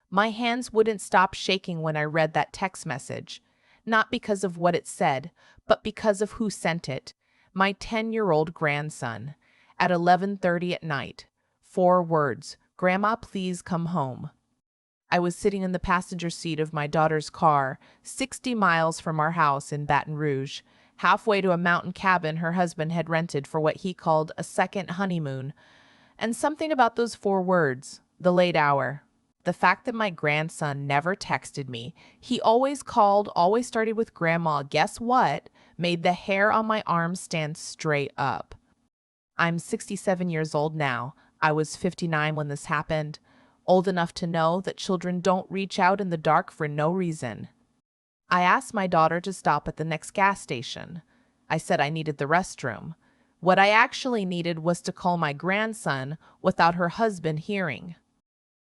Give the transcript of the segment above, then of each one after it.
My hands wouldn't stop shaking when I read that text message, not because of what it said, but because of who sent it. My 10-year-old grandson. At 11:30 at night. 4 words. Grandma, please come home. I was sitting in the passenger seat of my daughter's car, 60 miles from our house in Baton Rouge, halfway to a mountain cabin her husband had rented for what he called a second honeymoon. And something about those 4 words, the late hour, the fact that my grandson never texted me, he always called, always started with Grandma, guess what, made the hair on my arm stand straight up. I'm 67 years old now. I was 59 when this happened, old enough to know that children don't reach out in the dark for no reason. I asked my daughter to stop at the next gas station. I said I needed the restroom. What I actually needed was to call my grandson without her husband hearing.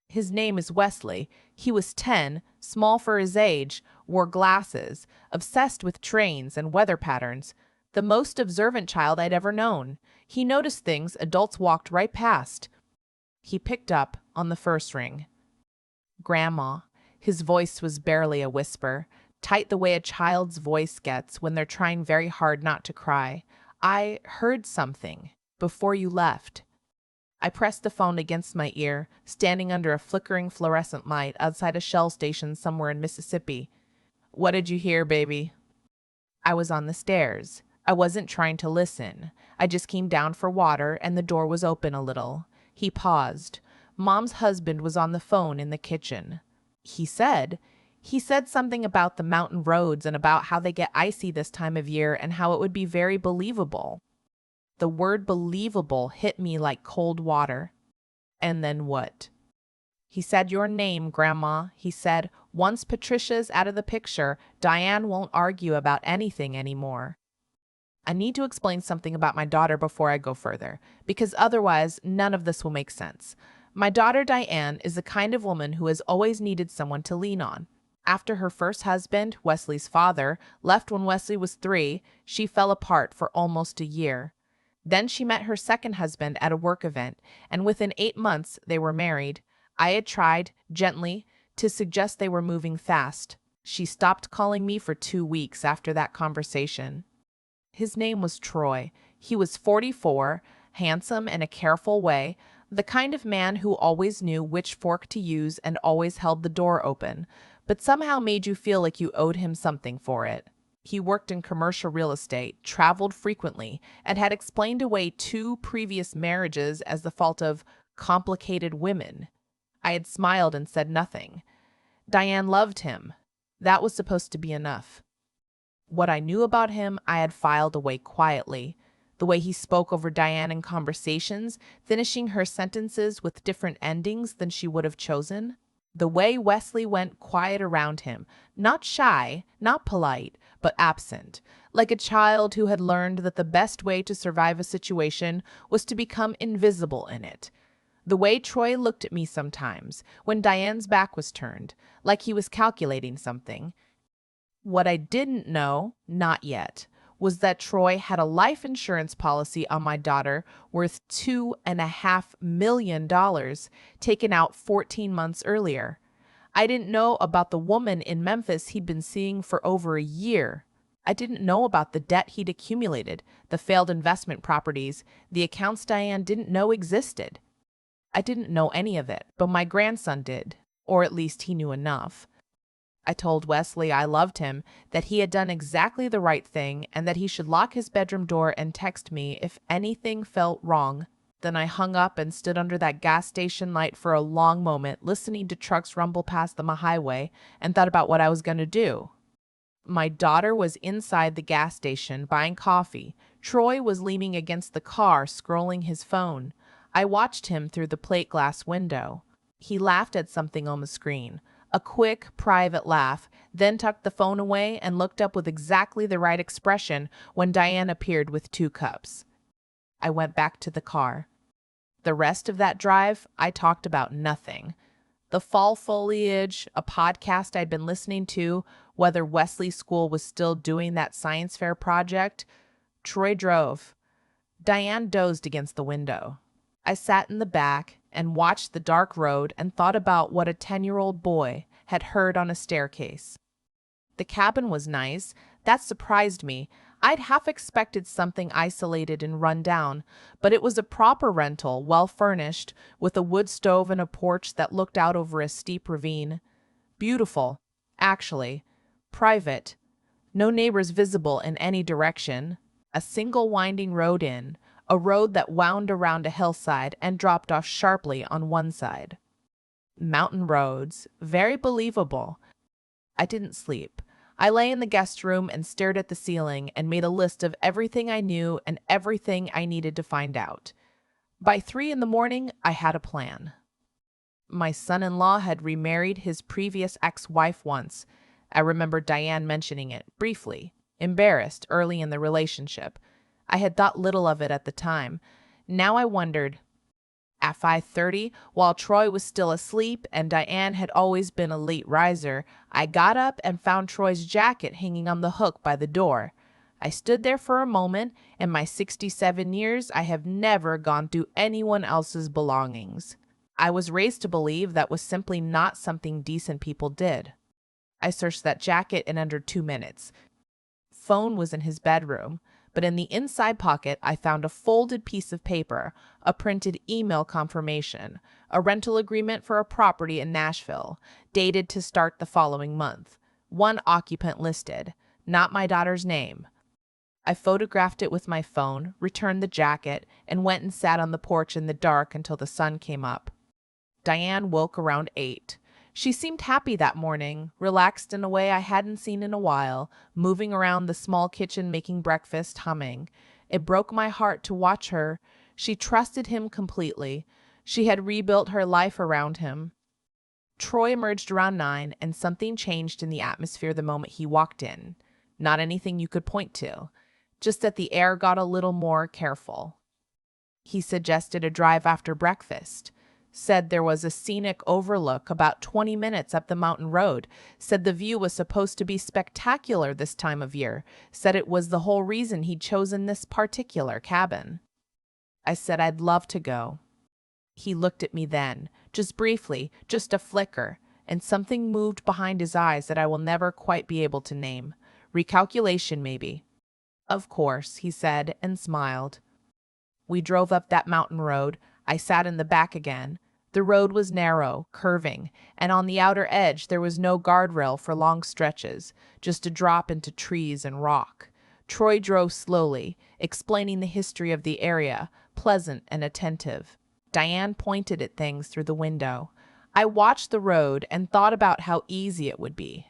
His name is Wesley. He was 10, small for his age, wore glasses, obsessed with trains and weather patterns, the most observant child I'd ever known. He noticed things adults walked right past. He picked up on the first ring. Grandma. His voice was barely a whisper, tight the way a child's voice gets when they're trying very hard not to cry. I heard something before you left. I pressed the phone against my ear, standing under a flickering fluorescent light outside a Shell station somewhere in Mississippi. What did you hear, baby? I was on the stairs. I wasn't trying to listen. I just came down for water and the door was open a little. He paused. Mom's husband was on the phone in the kitchen. He said something about the mountain roads and about how they get icy this time of year and how it would be very believable. The word believable hit me like cold water. And then what? He said your name, Grandma. He said, once Patricia's out of the picture, Diane won't argue about anything anymore. I need to explain something about my daughter before I go further, because otherwise none of this will make sense. My daughter Diane is the kind of woman who has always needed someone to lean on. After her first husband, Wesley's father, left when Wesley was 3, she fell apart for almost a year. Then she met her second husband at a work event, and within 8 months they were married. I had tried, gently, to suggest they were moving fast. She stopped calling me for 2 weeks after that conversation. His name was Troy. He was 44, handsome in a careful way, the kind of man who always knew which fork to use and always held the door open, but somehow made you feel like you owed him something for it. He worked in commercial real estate, traveled frequently, and had explained away 2 previous marriages as the fault of complicated women. I had smiled and said nothing. Diane loved him. That was supposed to be enough. What I knew about him, I had filed away quietly. The way he spoke over Diane in conversations, finishing her sentences with different endings than she would have chosen. The way Wesley went quiet around him, not shy, not polite, but absent, like a child who had learned that the best way to survive a situation was to become invisible in it. The way Troy looked at me sometimes, when Diane's back was turned, like he was calculating something. What I didn't know, not yet, was that Troy had a life insurance policy on my daughter worth $2.5 million taken out 14 months earlier. I didn't know about the woman in Memphis he'd been seeing for over a year. I didn't know about the debt he'd accumulated, the failed investment properties, the accounts Diane didn't know existed. I didn't know any of it, but my grandson did, or at least he knew enough. I told Wesley I loved him, that he had done exactly the right thing, and that he should lock his bedroom door and text me if anything felt wrong. Then I hung up and stood under that gas station light for a long moment, listening to trucks rumble past the highway, and thought about what I was going to do. My daughter was inside the gas station buying coffee. Troy was leaning against the car, scrolling his phone. I watched him through the plate glass window. He laughed at something on the screen. A quick, private laugh, then tucked the phone away and looked up with exactly the right expression when Diane appeared with 2 cups. I went back to the car. The rest of that drive, I talked about nothing. The fall foliage, a podcast I'd been listening to, whether Wesley School was still doing that science fair project. Troy drove. Diane dozed against the window. I sat in the back, and watched the dark road and thought about what a 10-year-old boy had heard on a staircase. The cabin was nice. That surprised me. I'd half expected something isolated and run down, but it was a proper rental, well furnished, with a wood stove and a porch that looked out over a steep ravine. Beautiful, actually. Private. No neighbors visible in any direction. A single winding road in, a road that wound around a hillside and dropped off sharply on one side. Mountain roads. Very believable. I didn't sleep. I lay in the guest room and stared at the ceiling and made a list of everything I knew and everything I needed to find out. By 3 in the morning, I had a plan. My son-in-law had remarried his previous ex-wife once. I remember Diane mentioning it, briefly, embarrassed early in the relationship. I had thought little of it at the time. Now I wondered. At 5:30, while Troy was still asleep and Diane had always been a late riser, I got up and found Troy's jacket hanging on the hook by the door. I stood there for a moment. In my 67 years, I have never gone through anyone else's belongings. I was raised to believe that was simply not something decent people did. I searched that jacket in under 2 minutes. Phone was in his bedroom, but in the inside pocket I found a folded piece of paper, a printed email confirmation, a rental agreement for a property in Nashville, dated to start the following month. One occupant listed, not my daughter's name. I photographed it with my phone, returned the jacket, and went and sat on the porch in the dark until the sun came up. Diane woke around 8. She seemed happy that morning, relaxed in a way I hadn't seen in a while, moving around the small kitchen making breakfast, humming. It broke my heart to watch her. She trusted him completely. She had rebuilt her life around him. Troy emerged around 9, and something changed in the atmosphere the moment he walked in. Not anything you could point to, just that the air got a little more careful. He suggested a drive after breakfast. Said there was a scenic overlook about 20 minutes up the mountain road, said the view was supposed to be spectacular this time of year, said it was the whole reason he'd chosen this particular cabin. I said I'd love to go. He looked at me then, just briefly, just a flicker, and something moved behind his eyes that I will never quite be able to name. Recalculation, maybe. Of course, he said, and smiled. We drove up that mountain road. I sat in the back again. The road was narrow, curving, and on the outer edge there was no guardrail for long stretches, just a drop into trees and rock. Troy drove slowly, explaining the history of the area, pleasant and attentive. Diane pointed at things through the window. I watched the road and thought about how easy it would be.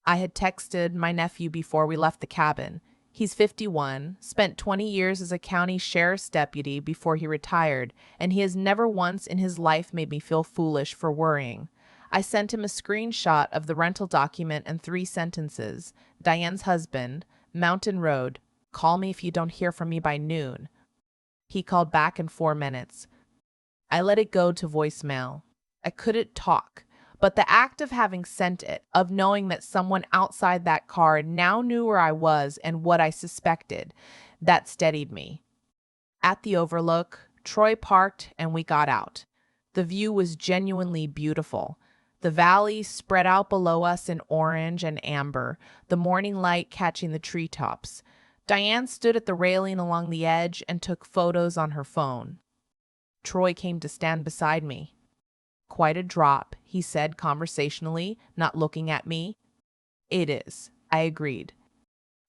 I had texted my nephew before we left the cabin. He's 51, spent 20 years as a county sheriff's deputy before he retired, and he has never once in his life made me feel foolish for worrying. I sent him a screenshot of the rental document and 3 sentences. Diane's husband, Mountain Road, call me if you don't hear from me by noon. He called back in 4 minutes. I let it go to voicemail. I couldn't talk. But the act of having sent it, of knowing that someone outside that car now knew where I was and what I suspected, that steadied me. At the overlook, Troy parked and we got out. The view was genuinely beautiful. The valley spread out below us in orange and amber, the morning light catching the treetops. Diane stood at the railing along the edge and took photos on her phone. Troy came to stand beside me. Quite a drop, he said conversationally, not looking at me. It is, I agreed.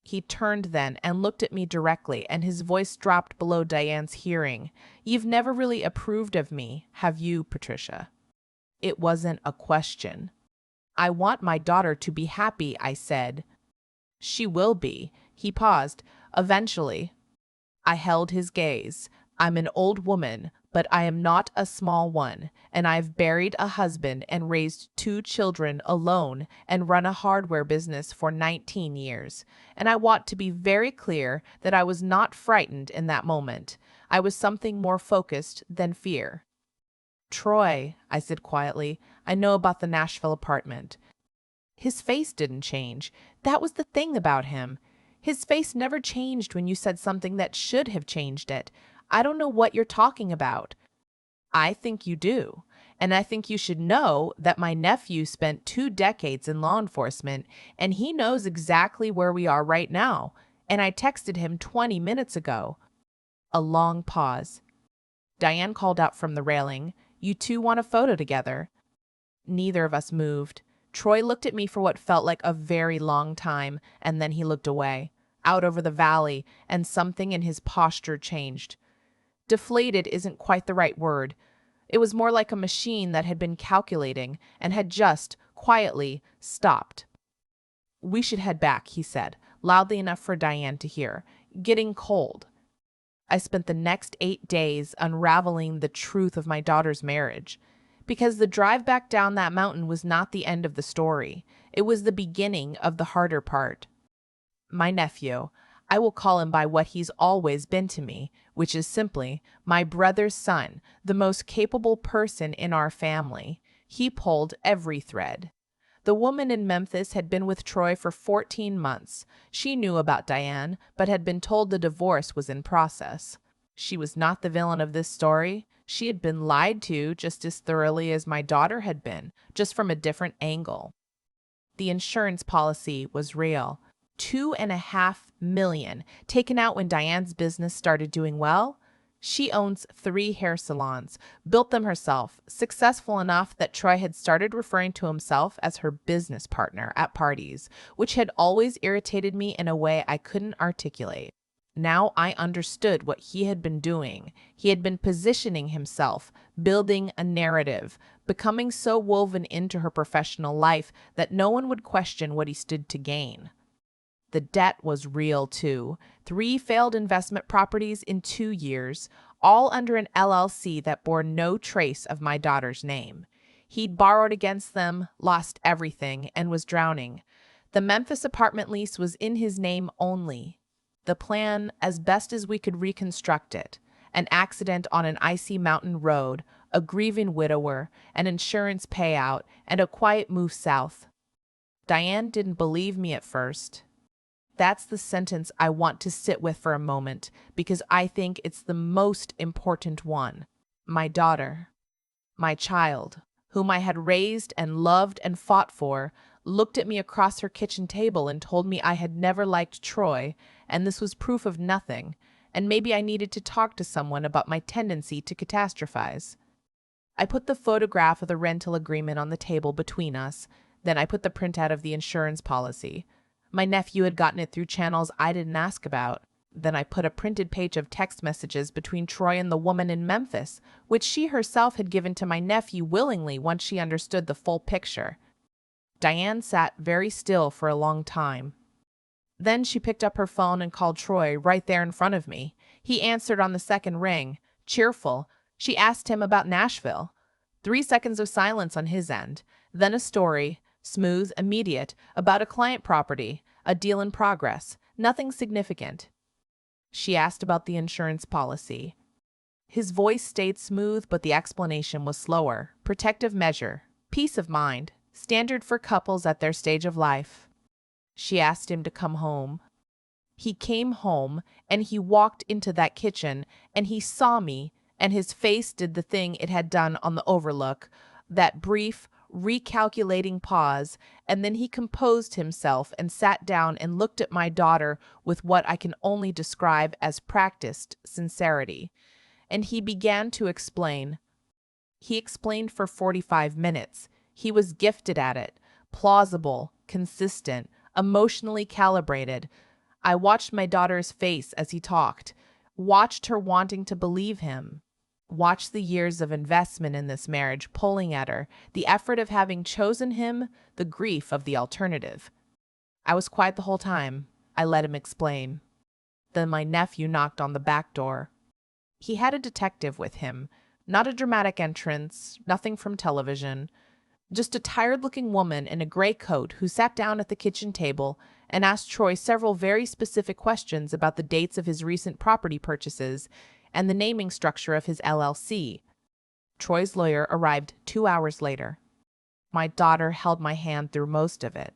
He turned then and looked at me directly, and his voice dropped below Diane's hearing. You've never really approved of me, have you, Patricia? It wasn't a question. I want my daughter to be happy, I said. She will be. He paused. Eventually. I held his gaze. I'm an old woman, but I am not a small one, and I've buried a husband and raised 2 children alone and run a hardware business for 19 years. And I want to be very clear that I was not frightened in that moment. I was something more focused than fear. Troy, I said quietly, I know about the Nashville apartment. His face didn't change. That was the thing about him. His face never changed when you said something that should have changed it. I don't know what you're talking about. I think you do. And I think you should know that my nephew spent 2 decades in law enforcement and he knows exactly where we are right now. And I texted him 20 minutes ago. A long pause. Diane called out from the railing, "You two want a photo together?" Neither of us moved. Troy looked at me for what felt like a very long time, and then he looked away, out over the valley, and something in his posture changed. Deflated isn't quite the right word. It was more like a machine that had been calculating and had just, quietly, stopped. "We should head back," he said, loudly enough for Diane to hear. "Getting cold." I spent the next 8 days unraveling the truth of my daughter's marriage. Because the drive back down that mountain was not the end of the story. It was the beginning of the harder part. My nephew, I will call him by what he's always been to me, which is simply my brother's son, the most capable person in our family. He pulled every thread. The woman in Memphis had been with Troy for 14 months. She knew about Diane, but had been told the divorce was in process. She was not the villain of this story. She had been lied to just as thoroughly as my daughter had been, just from a different angle. The insurance policy was real. 2.5 million taken out when Diane's business started doing well. She owns 3 hair salons, built them herself, successful enough that Troy had started referring to himself as her business partner at parties, which had always irritated me in a way I couldn't articulate. Now I understood what he had been doing. He had been positioning himself, building a narrative, becoming so woven into her professional life that no one would question what he stood to gain. The debt was real, too. 3 failed investment properties in 2 years, all under an LLC that bore no trace of my daughter's name. He'd borrowed against them, lost everything, and was drowning. The Memphis apartment lease was in his name only. The plan, as best as we could reconstruct it, an accident on an icy mountain road, a grieving widower, an insurance payout, and a quiet move south. Diane didn't believe me at first. That's the sentence I want to sit with for a moment, because I think it's the most important one. My daughter, my child, whom I had raised and loved and fought for, looked at me across her kitchen table and told me I had never liked Troy, and this was proof of nothing, and maybe I needed to talk to someone about my tendency to catastrophize. I put the photograph of the rental agreement on the table between us, then I put the printout of the insurance policy. My nephew had gotten it through channels I didn't ask about. Then I put a printed page of text messages between Troy and the woman in Memphis, which she herself had given to my nephew willingly once she understood the full picture. Diane sat very still for a long time. Then she picked up her phone and called Troy right there in front of me. He answered on the second ring, cheerful. She asked him about Nashville. 3 seconds of silence on his end, then a story, smooth, immediate, about a client property, a deal in progress, nothing significant. She asked about the insurance policy. His voice stayed smooth, but the explanation was slower. Protective measure, peace of mind, standard for couples at their stage of life. She asked him to come home. He came home, and he walked into that kitchen, and he saw me, and his face did the thing it had done on the overlook, that brief, recalculating pause, and then he composed himself and sat down and looked at my daughter with what I can only describe as practiced sincerity. And he began to explain. He explained for 45 minutes. He was gifted at it, plausible, consistent, emotionally calibrated. I watched my daughter's face as he talked, watched her wanting to believe him. Watch the years of investment in this marriage pulling at her, the effort of having chosen him, the grief of the alternative. I was quiet the whole time. I let him explain. Then my nephew knocked on the back door. He had a detective with him, not a dramatic entrance, nothing from television, just a tired-looking woman in a gray coat who sat down at the kitchen table and asked Troy several very specific questions about the dates of his recent property purchases and the naming structure of his LLC. Troy's lawyer arrived 2 hours later. My daughter held my hand through most of it.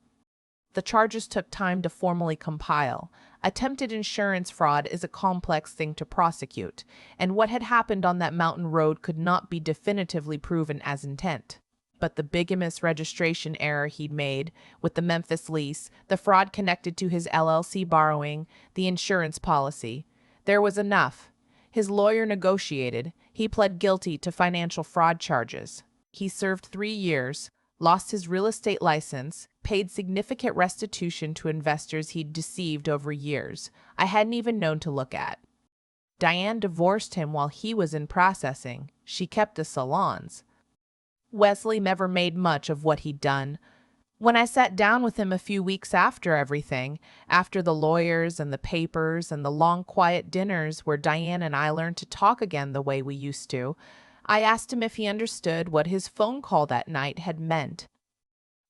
The charges took time to formally compile. Attempted insurance fraud is a complex thing to prosecute, and what had happened on that mountain road could not be definitively proven as intent. But the bigamous registration error he'd made with the Memphis lease, the fraud connected to his LLC borrowing, the insurance policy, there was enough. His lawyer negotiated. He pled guilty to financial fraud charges. He served 3 years, lost his real estate license, paid significant restitution to investors he'd deceived over years I hadn't even known to look at. Diane divorced him while he was in processing. She kept the salons. Wesley never made much of what he'd done. When I sat down with him a few weeks after everything, after the lawyers and the papers and the long quiet dinners where Diane and I learned to talk again the way we used to, I asked him if he understood what his phone call that night had meant.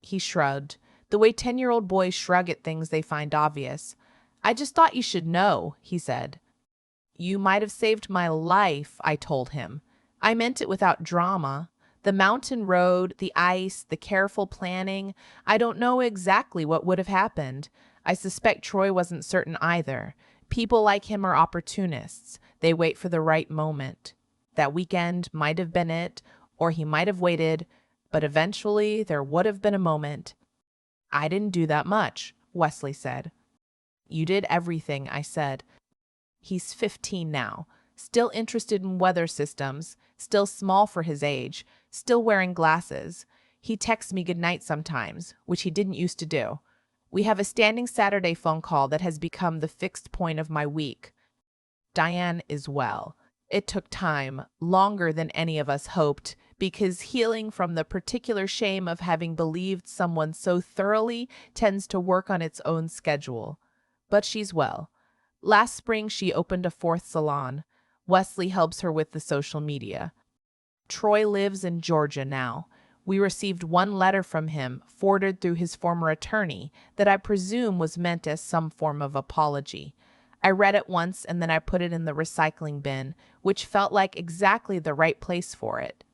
He shrugged, the way 10-year-old boys shrug at things they find obvious. "I just thought you should know," he said. "You might have saved my life," I told him. I meant it without drama. The mountain road, the ice, the careful planning, I don't know exactly what would have happened. I suspect Troy wasn't certain either. People like him are opportunists. They wait for the right moment. That weekend might have been it, or he might have waited, but eventually there would have been a moment. "I didn't do that much," Wesley said. "You did everything," I said. He's 15 now, still interested in weather systems, still small for his age, still wearing glasses. He texts me goodnight sometimes, which he didn't used to do. We have a standing Saturday phone call that has become the fixed point of my week. Diane is well. It took time, longer than any of us hoped, because healing from the particular shame of having believed someone so thoroughly tends to work on its own schedule. But she's well. Last spring, she opened a 4th salon. Wesley helps her with the social media. Troy lives in Georgia now. We received one letter from him, forwarded through his former attorney, that I presume was meant as some form of apology. I read it once and then I put it in the recycling bin, which felt like exactly the right place for it.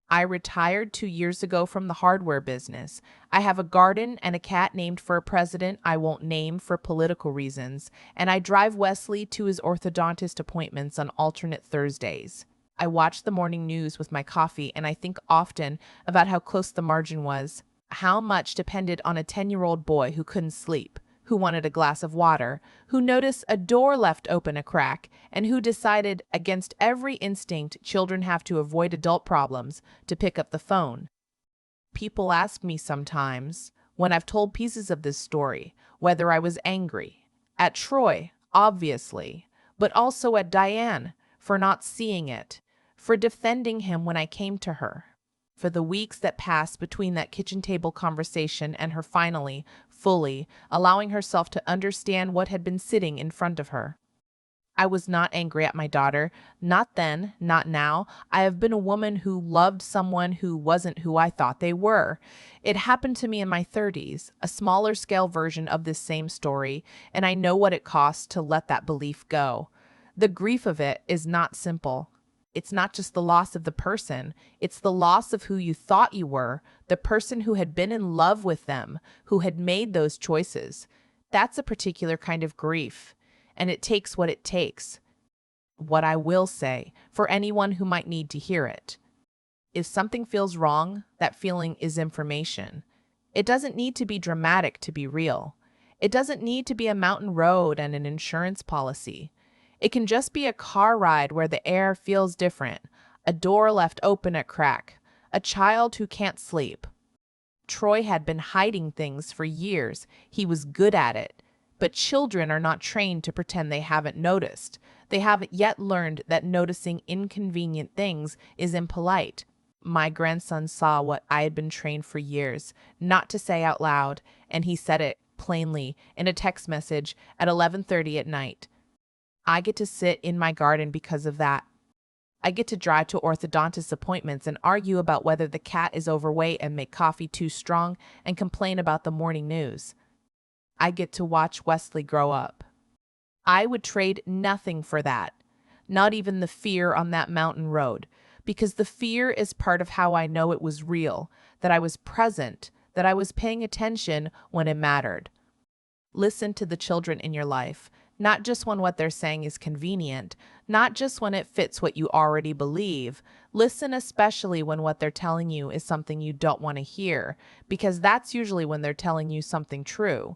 I retired 2 years ago from the hardware business. I have a garden and a cat named for a president I won't name for political reasons, and I drive Wesley to his orthodontist appointments on alternate Thursdays. I watch the morning news with my coffee, and I think often about how close the margin was, how much depended on a 10-year-old boy who couldn't sleep, who wanted a glass of water, who noticed a door left open a crack, and who decided, against every instinct children have to avoid adult problems, to pick up the phone. People ask me sometimes, when I've told pieces of this story, whether I was angry. At Troy, obviously, but also at Diane, for not seeing it, for defending him when I came to her. For the weeks that passed between that kitchen table conversation and her finally, fully, allowing herself to understand what had been sitting in front of her. I was not angry at my daughter. Not then, not now. I have been a woman who loved someone who wasn't who I thought they were. It happened to me in my 30s, a smaller scale version of this same story, and I know what it costs to let that belief go. The grief of it is not simple. It's not just the loss of the person, it's the loss of who you thought you were, the person who had been in love with them, who had made those choices. That's a particular kind of grief, and it takes what it takes. What I will say, for anyone who might need to hear it, if something feels wrong, that feeling is information. It doesn't need to be dramatic to be real. It doesn't need to be a mountain road and an insurance policy. It can just be a car ride where the air feels different, a door left open a crack, a child who can't sleep. Troy had been hiding things for years. He was good at it. But children are not trained to pretend they haven't noticed. They haven't yet learned that noticing inconvenient things is impolite. My grandson saw what I had been trained for years not to say out loud, and he said it plainly in a text message at 11:30 at night. I get to sit in my garden because of that. I get to drive to orthodontist appointments and argue about whether the cat is overweight and make coffee too strong and complain about the morning news. I get to watch Wesley grow up. I would trade nothing for that, not even the fear on that mountain road, because the fear is part of how I know it was real, that I was present, that I was paying attention when it mattered. Listen to the children in your life, not just when what they're saying is convenient, not just when it fits what you already believe. Listen especially when what they're telling you is something you don't want to hear, because that's usually when they're telling you something true.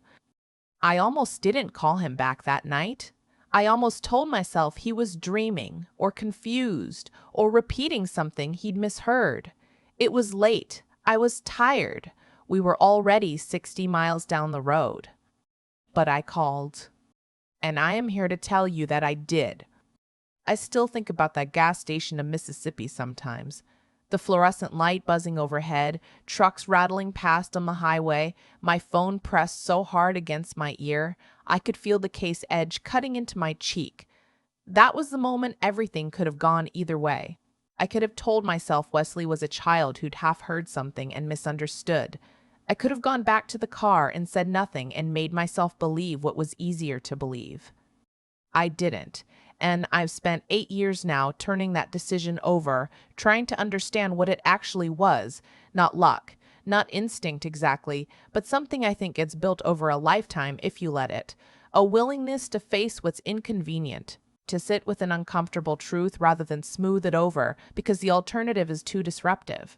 I almost didn't call him back that night. I almost told myself he was dreaming or confused or repeating something he'd misheard. It was late. I was tired. We were already 60 miles down the road. But I called. And I am here to tell you that I did. I still think about that gas station in Mississippi sometimes. The fluorescent light buzzing overhead, trucks rattling past on the highway, my phone pressed so hard against my ear, I could feel the case edge cutting into my cheek. That was the moment everything could have gone either way. I could have told myself Wesley was a child who'd half heard something and misunderstood. I could have gone back to the car and said nothing and made myself believe what was easier to believe. I didn't, and I've spent 8 years now turning that decision over, trying to understand what it actually was. Not luck, not instinct exactly, but something I think gets built over a lifetime if you let it. A willingness to face what's inconvenient, to sit with an uncomfortable truth rather than smooth it over because the alternative is too disruptive.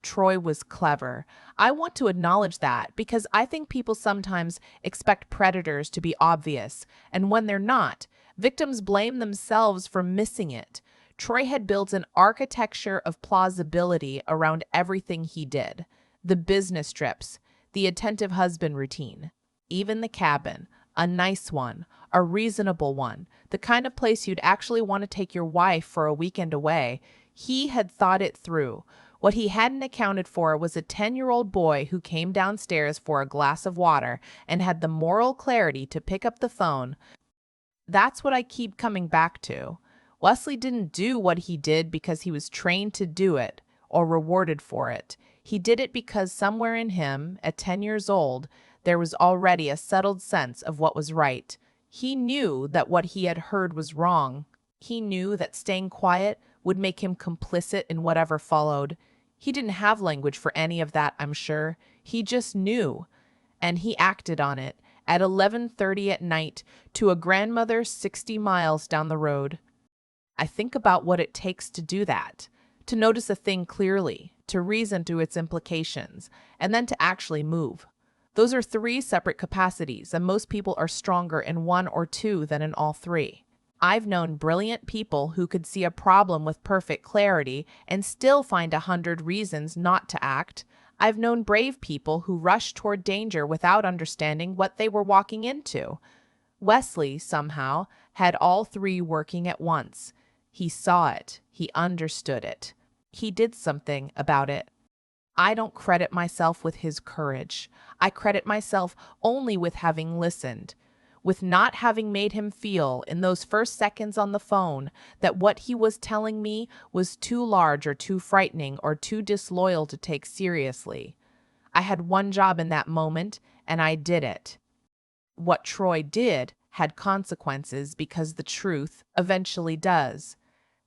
Troy was clever. I want to acknowledge that because I think people sometimes expect predators to be obvious, and when they're not, victims blame themselves for missing it. Troy had built an architecture of plausibility around everything he did. The business trips, the attentive husband routine, even the cabin, a nice one, a reasonable one, the kind of place you'd actually want to take your wife for a weekend away. He had thought it through. What he hadn't accounted for was a 10-year-old boy who came downstairs for a glass of water and had the moral clarity to pick up the phone. That's what I keep coming back to. Wesley didn't do what he did because he was trained to do it or rewarded for it. He did it because somewhere in him, at 10 years old, there was already a settled sense of what was right. He knew that what he had heard was wrong. He knew that staying quiet would make him complicit in whatever followed. He didn't have language for any of that, I'm sure. He just knew, and he acted on it at 11:30 at night to a grandmother 60 miles down the road. I think about what it takes to do that, to notice a thing clearly, to reason through its implications, and then to actually move. Those are 3 separate capacities, and most people are stronger in 1 or 2 than in all 3. I've known brilliant people who could see a problem with perfect clarity and still find 100 reasons not to act. I've known brave people who rushed toward danger without understanding what they were walking into. Wesley, somehow, had all 3 working at once. He saw it. He understood it. He did something about it. I don't credit myself with his courage. I credit myself only with having listened, with not having made him feel in those first seconds on the phone that what he was telling me was too large or too frightening or too disloyal to take seriously. I had one job in that moment, and I did it. What Troy did had consequences because the truth eventually does,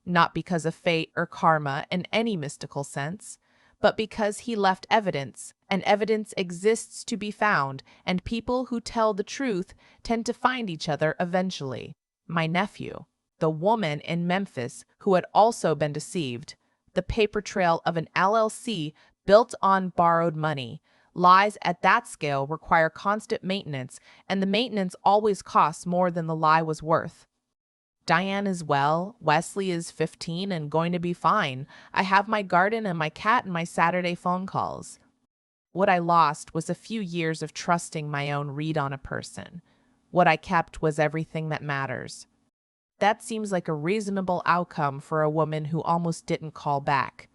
not because of fate or karma in any mystical sense, but because he left evidence, and evidence exists to be found, and people who tell the truth tend to find each other eventually. My nephew, the woman in Memphis who had also been deceived, the paper trail of an LLC built on borrowed money. Lies at that scale require constant maintenance, and the maintenance always costs more than the lie was worth. Diane is well, Wesley is 15 and going to be fine. I have my garden and my cat and my Saturday phone calls. What I lost was a few years of trusting my own read on a person. What I kept was everything that matters. That seems like a reasonable outcome for a woman who almost didn't call back.